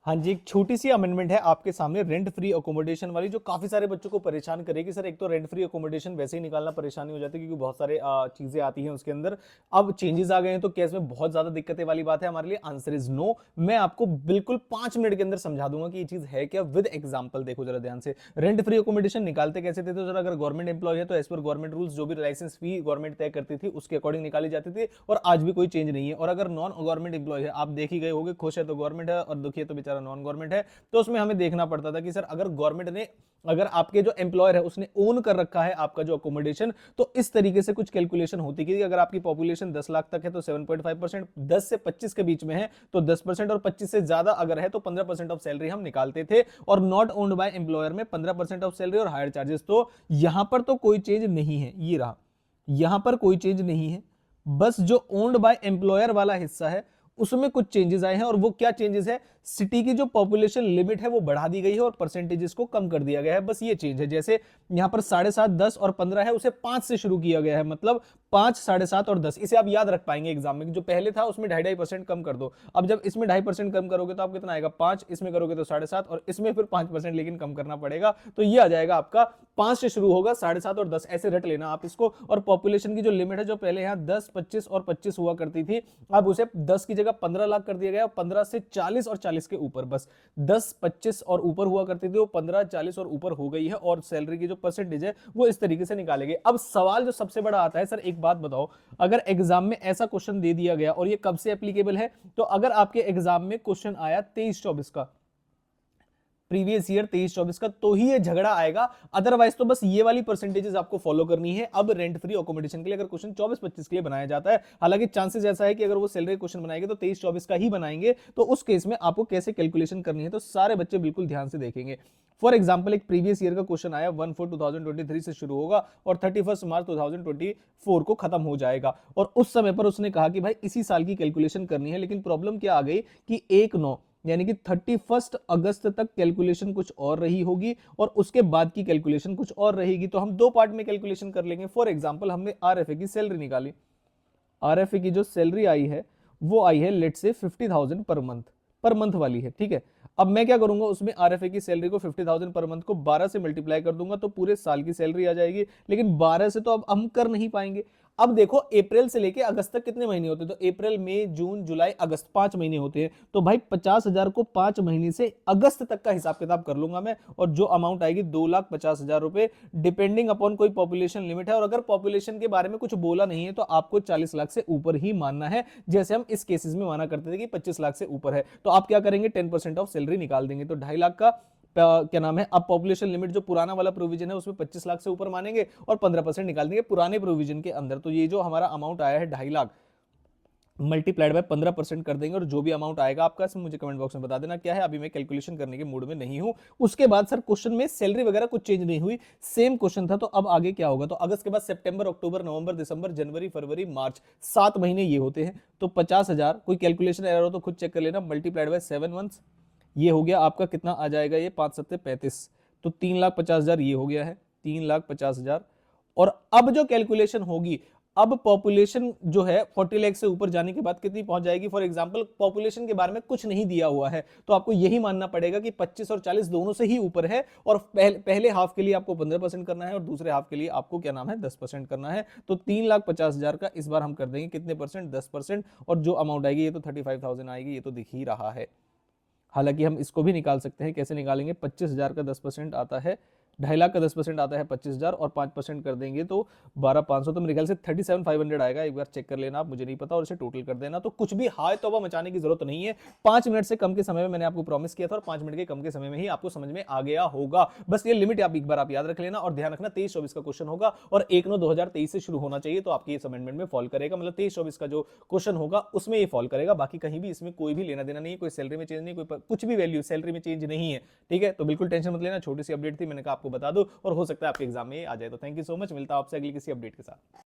हाँ जी, एक छोटी सी अमेंडमेंट है आपके सामने रेंट फ्री अकोमोडेशन वाली, जो काफी सारे बच्चों को परेशान करेगी। सर एक तो रेंट फ्री अकोमोडेशन वैसे ही निकालना परेशानी हो जाती है क्योंकि बहुत सारे चीजें आती हैं उसके अंदर। अब चेंजेस आ गए हैं तो क्या इसमें बहुत ज्यादा दिक्कतें वाली बात है हमारे लिए? Answer is no. मैं आपको बिल्कुल 5 मिनट के अंदर समझा दूंगा कि ये चीज है क्या, विद एग्जाम्पल। देखो जरा ध्यान से, रेंट फ्री अकोमोडेशन निकालते कैसे थे? तो जरा, अगर गवर्नमेंट एम्प्लॉय है तो एज पर गवर्नमेंट रूल्स जो भी लाइसेंस फी गवर्नमेंट तय करती थी उसके अकॉर्डिंग निकाली जाती थी, और आज भी कोई चेंज नहीं है। और अगर नॉन गवर्नमेंट एम्प्लॉय है, आप देख ही गए होंगे, खुश है तो गवर्नमेंट है और दुखी है तो बेचारा नॉन गवर्नमेंट है। तो उसमें हमें देखना पड़ता था कि सर अगर गवर्नमेंट ने, अगर आपके जो एम्प्लॉयर है उसने ओन कर रखा है आपका जो अकोमोडेशन, तो इस तरीके से कुछ कैलकुलेशन होती है कि अगर आपकी पॉपुलेशन 10 लाख तक है तो 7.5%, 10 से 25 के बीच में है तो 10%, और 25 से ज्यादा अगर है तो 15% ऑफ सैलरी हम निकालते थे, और नॉट ओन्ड बाय एम्प्लॉयर में 15% ऑफ सैलरी और हायर चार्जेस। तो यहां पर तो कोई चेंज नहीं है, ये रहा, यहां पर कोई चेंज नहीं है। बस जो ओन्ड बाय एम्प्लॉयर वाला हिस्सा है उसमें कुछ चेंजेस आए हैं, और वो क्या चेंजेस है? सिटी की जो पॉपुलेशन लिमिट है वो बढ़ा दी गई है और परसेंटेजेस को कम कर दिया गया है, बस ये चेंज है। जैसे यहां पर 7.5, 10 और 15 है, उसे 5 से शुरू किया गया है, मतलब 5, 7.5 और 10। इसे आप याद रख पाएंगे एग्जाम में, जो पहले था उसमें 2.5% कम कर दो। अब जब इसमें 2.5% कम करोगे तो आप कितना आएगा? 5, इसमें करोगे तो 7.5, और इसमें फिर 5% लेकिन कम करना पड़ेगा, तो ये आ जाएगा आपका 5 से शुरू होगा, 7.5 और 10, ऐसे रट लेना आप इसको। और पॉपुलेशन की जो लिमिट है, जो पहले यहां 10, 25 और 25 हुआ करती थी, अब उसे 10 की जगह 15 लाख कर दिया गया, 15 से 40 और 40 के ऊपर, बस 10, 25 और ऊपर हुआ करती थी वो 15, 40 और ऊपर हो गई है, और सैलरी की जो परसेंटेज है वो इस तरीके से निकालेंगे। अब सवाल जो सबसे बड़ा आता है, सर एक बात बताओ, अगर एग्जाम में ऐसा क्वेश्चन दे दिया गया और ये कब से एप्लीकेबल है? तो अगर आपके एग्जाम में क्वेश्चन आया 23-24 का, प्रीवियस ईयर 23-24 का, तो ही ये झगड़ा आएगा, अदरवाइज तो बस ये वाली परसेंटेजेस आपको फॉलो करनी है। अब रेंट फ्री अकोमोडेशन के लिए अगर क्वेश्चन 24-25 के लिए बनाया जाता है, हालांकि चांसेस ऐसा है कि अगर वो सैलरी क्वेश्चन बनाएंगे तो 23-24 का ही बनाएंगे, तो उस केस में आपको कैसे कैलकुलेशन करनी है तो सारे बच्चे बिल्कुल ध्यान से देखेंगे। फॉर एग्जाम्पल, एक प्रीवियस ईयर का क्वेश्चन आया 1/4/2023 से शुरू होगा और 31 मार्च 2024 को खत्म हो जाएगा, और उस समय पर उसने कहा कि भाई इसी साल की कैलकुलेशन करनी है, लेकिन प्रॉब्लम क्या आ गई कि 1/9 यानी कि 31 अगस्त तक कैलकुलेशन कुछ और रही होगी और उसके बाद की कैलकुलेशन कुछ और रहेगी, तो हम दो पार्ट में कैलकुलेशन कर लेंगे। फॉर एग्जांपल, हमने आरएफए की सैलरी निकाली, आरएफए की जो सैलरी आई है वो आई है लेट से 50,000 पर मंथ, पर मंथ वाली है, ठीक है। अब मैं क्या करूंगा, उसमें आरएफए की सैलरी को 50,000 पर मंथ को 12 से मल्टीप्लाई कर दूंगा तो पूरे साल की सैलरी आ जाएगी, लेकिन 12 से तो अब हम कर नहीं पाएंगे। अब देखो, अप्रैल से लेके अगस्त तक कितने महीने होते हैं? तो अप्रैल, मई, जून, जुलाई, अगस्त, 5 महीने होते हैं। तो भाई 50,000 को 5 महीने से अगस्त तक का हिसाब किताब कर लूंगा मैं, और जो अमाउंट आएगी 2,50,000 रुपए, डिपेंडिंग अपॉन कोई पॉपुलेशन लिमिट है। और अगर पॉपुलेशन के बारे में कुछ बोला नहीं है तो आपको 40 लाख से ऊपर ही मानना है, जैसे हम इस केसेस में माना करते थे कि 25 लाख से ऊपर है। तो आप क्या करेंगे? 10% ऑफ सैलरी निकाल देंगे, तो 2.5 लाख का क्या नाम है, अब पॉपुलेशन लिमिट जो पुराना वाला प्रोविजन है उसमें 25 लाख से ऊपर मानेंगे और 15% निकाल देंगे पुराने प्रोविजन के अंदर। तो ये जो हमारा अमाउंट आया है 2.5 लाख, मल्टीप्लाइड बाय 15% कर देंगे, और जो भी अमाउंट आएगा आपका इसमें मुझे कमेंट बॉक्स में बता देना क्या है। अभी मैं कैलकुलेशन करने के मूड में नहीं हूं। उसके बाद सर क्वेश्चन में सैलरी वगैरह कुछ चेंज नहीं हुई, सेम क्वेश्चन था। तो अब आगे क्या होगा? तो अगस्त के बाद सितंबर, अक्टूबर, नवंबर, दिसंबर, जनवरी, फरवरी, मार्च, 7 महीने ये होते हैं। तो 50,000, कोई कैलकुलेशन एरर हो तो खुद चेक कर लेना, मल्टीप्लाइड बाय 7 मंथ्स, ये हो गया आपका कितना आ जाएगा? ये 5 7 35, तो 3,50,000 ये हो गया है, 3,50,000। और अब जो कैलकुलेशन होगी, अब पॉपुलेशन जो है 40 लाख से ऊपर जाने के बाद कितनी पहुंच जाएगी? फॉर एग्जांपल, पॉपुलेशन के बारे में कुछ नहीं दिया हुआ है, तो आपको यही मानना पड़ेगा कि 25 और 40 दोनों से ही ऊपर है, और पहले हाफ के लिए आपको 15% करना है और दूसरे हाफ के लिए आपको क्या नाम है 10% करना है। तो 3,50,000 का इस बार हम कर देंगे कितने परसेंट? 10%, और जो अमाउंट आएगी ये तो 35,000 आएगी, ये तो दिख ही रहा है। हालांकि हम इसको भी निकाल सकते हैं, कैसे निकालेंगे? 25,000 का 10% आता है, 2.5 लाख का 10% आता है 25,000, और 5% कर देंगे तो 12,500, तो मेरे ख्याल से 37,500 आएगा। एक बार चेक कर लेना आप, मुझे नहीं पता, और इसे टोटल कर देना। तो कुछ भी हाय तौबा मचाने की जरूरत नहीं है, 5 मिनट से कम के समय में मैंने आपको प्रॉमिस किया था, और 5 मिनट के कम के समय में ही आपको समझ में आ गया होगा। बस ये लिमिट आप एक बार आप याद रख लेना, और ध्यान रखना 23-24 का क्वेश्चन होगा और 1/9/2023 से शुरू होना चाहिए, तो आपके इस अमेंडमेंट में फॉल करेगा। मतलब 23-24 का जो क्वेश्चन होगा उसमें ये फॉल करेगा, बाकी कहीं भी इसमें कोई भी लेना देना नहीं है, कोई सैलरी में चेंज नहीं, कोई कुछ भी वैल्यू सैलरी में चेंज नहीं है, ठीक है। तो बिल्कुल टेंशन मत लेना, छोटी सी अपडेट थी, मैंने कहा आपको बता दो, और हो सकता है आपके एग्जाम में आ जाए। तो थैंक यू सो मच, मिलता है आपसे अगली किसी अपडेट के साथ।